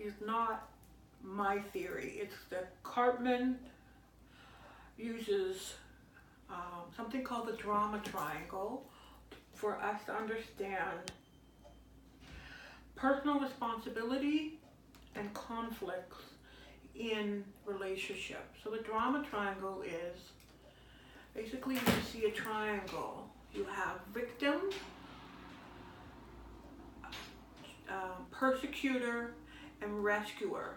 is not my theory. It's that Cartman uses something called the drama triangle for us to understand personal responsibility and conflicts in relationships. So the drama triangle is basically, if you see a triangle, you have victim, persecutor, and rescuer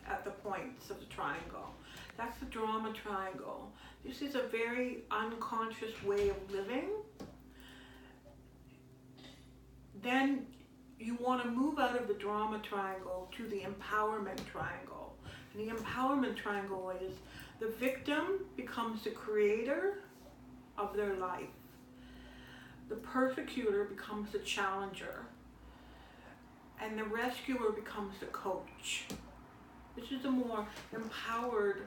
at the points of the triangle. That's the drama triangle. This is a very unconscious way of living. Then you want to move out of the drama triangle to the empowerment triangle. And the empowerment triangle is the victim becomes the creator of their life. The persecutor becomes the challenger. And the rescuer becomes the coach. This is a more empowered,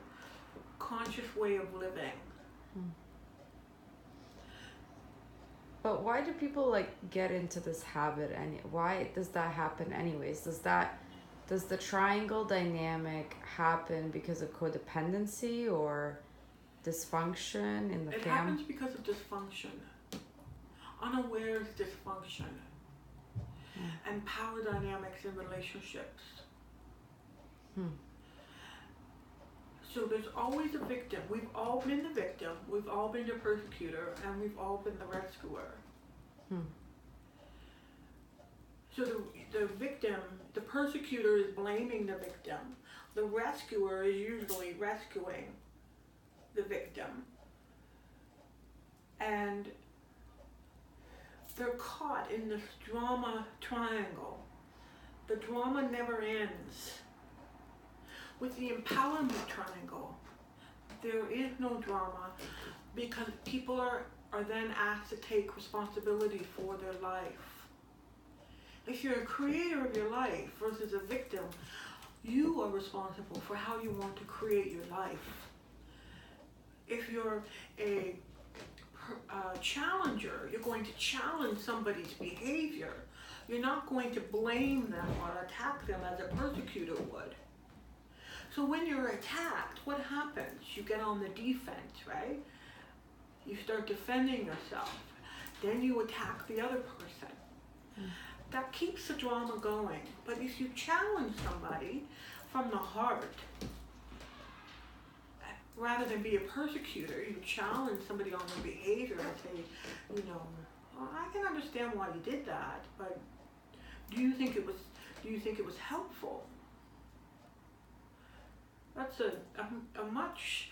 conscious way of living. But why do people like get into this habit, and why does that happen anyways? Does the triangle dynamic happen because of codependency or dysfunction in the family? It happens because of dysfunction. Unawares dysfunction. And power dynamics in relationships. So there's always a victim. We've all been the victim, we've all been the persecutor, and we've all been the rescuer. So the victim, the persecutor is blaming the victim. The rescuer is usually rescuing the victim. And they're caught in this drama triangle. The drama never ends. With the empowerment triangle, there is no drama because people are then asked to take responsibility for their life. If you're a creator of your life versus a victim, you are responsible for how you want to create your life. If you're a challenger, you're going to challenge somebody's behavior. You're not going to blame them or attack them as a persecutor would. So when you're attacked, what happens? You get on the defense, right? You start defending yourself. Then you attack the other person. That keeps the drama going. But if you challenge somebody from the heart, rather than be a persecutor, you challenge somebody on their behavior and say, well, I can understand why you did that, but do you think it was helpful? That's a much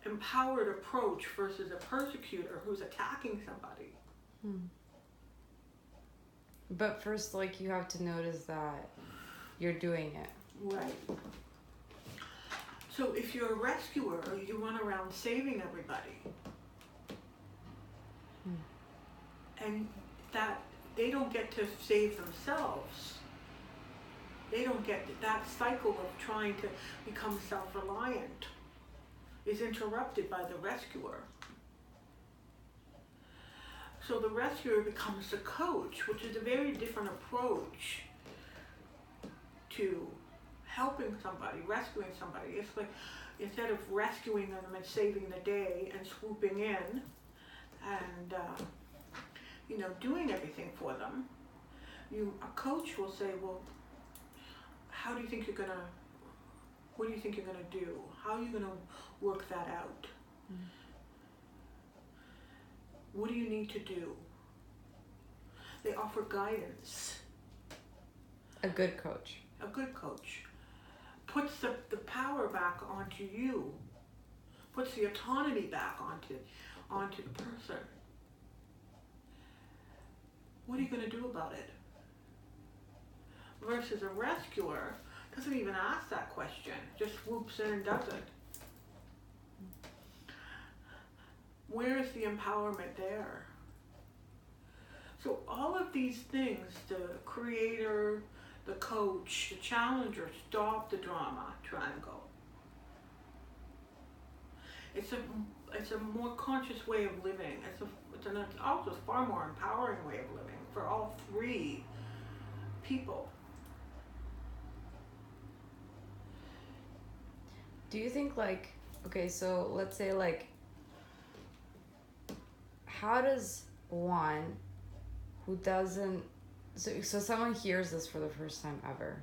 empowered approach versus a persecutor who's attacking somebody. But first, you have to notice that you're doing it. Right. So if you're a rescuer, you run around saving everybody. And that they don't get to save themselves. They don't get that cycle of trying to become self-reliant is interrupted by the rescuer. So the rescuer becomes the coach, which is a very different approach to helping somebody, rescuing somebody. It's like instead of rescuing them and saving the day and swooping in and doing everything for them, a coach will say, well, what do you think you're gonna do? How are you gonna work that out? What do you need to do? They offer guidance. A good coach. A good coach puts the power back onto you, puts the autonomy back onto the person. What are you going to do about it? Versus a rescuer doesn't even ask that question, just swoops in and does it. Where is the empowerment there? So all of these things, the creator, the coach, the challenger, stop the drama triangle. It's a more conscious way of living. It's also a far more empowering way of living for all three people. Do you think like, okay, so let's say like, how does one who doesn't, so someone hears this for the first time ever.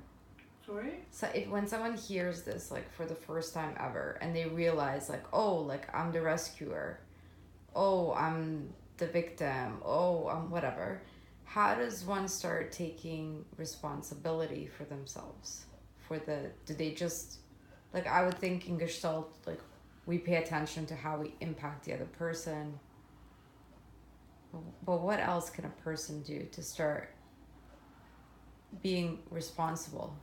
Sorry? So when someone hears this like for the first time ever and they realize like, oh, like I'm the rescuer, oh, I'm the victim, oh, I'm whatever, how does one start taking responsibility for themselves? Do they just, like, I would think in Gestalt, like, we pay attention to how we impact the other person. But what else can a person do to start being responsible?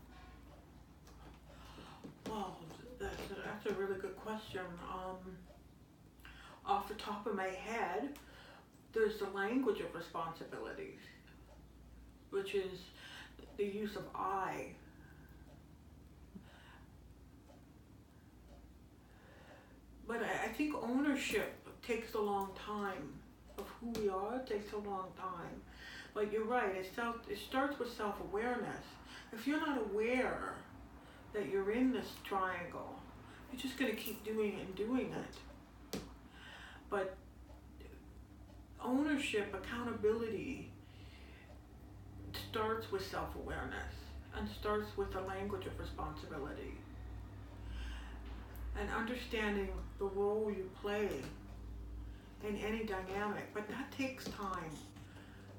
Well, that's a really good question. Off the top of my head, there's the language of responsibilities, which is the use of I. But I think ownership takes a long time. Of who we are takes a long time. But you're right, it starts with self-awareness. If you're not aware that you're in this triangle, you're just going to keep doing it and doing it. But ownership, accountability starts with self-awareness and starts with the language of responsibility. And understanding the role you play in any dynamic, but that takes time.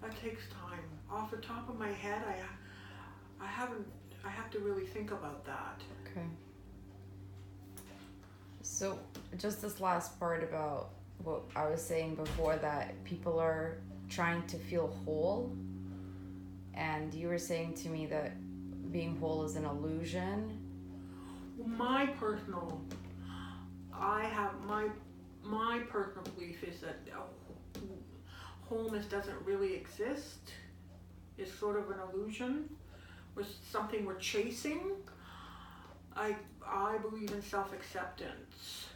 That takes time. Off the top of my head, I have to really think about that. Okay. So just this last part about what I was saying before, that people are trying to feel whole, and you were saying to me that being whole is an illusion. My personal belief is that wholeness doesn't really exist. It's sort of an illusion, or something we're chasing. I believe in self-acceptance.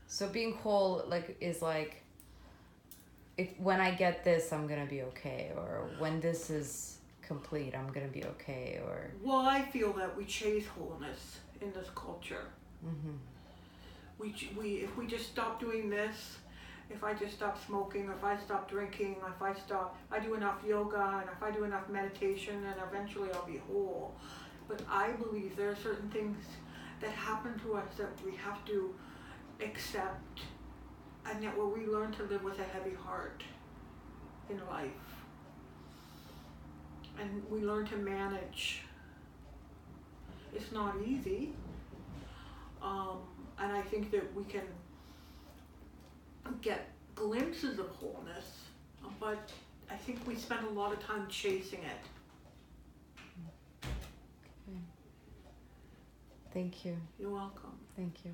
So being whole, like, is like, if when I get this, I'm gonna be okay, or when this is complete, I'm gonna be okay, or. Well, I feel that we chase wholeness in this culture. Mm-hmm. If we just stop doing this, if I just stop smoking, if I stop drinking, if I do enough yoga, and if I do enough meditation, then eventually I'll be whole. But I believe there are certain things that happen to us that we have to accept, and that where we learn to live with a heavy heart in life. And we learn to manage. It's not easy. And I think that we can get glimpses of wholeness, but I think we spend a lot of time chasing it. Okay. Thank you. You're welcome. Thank you.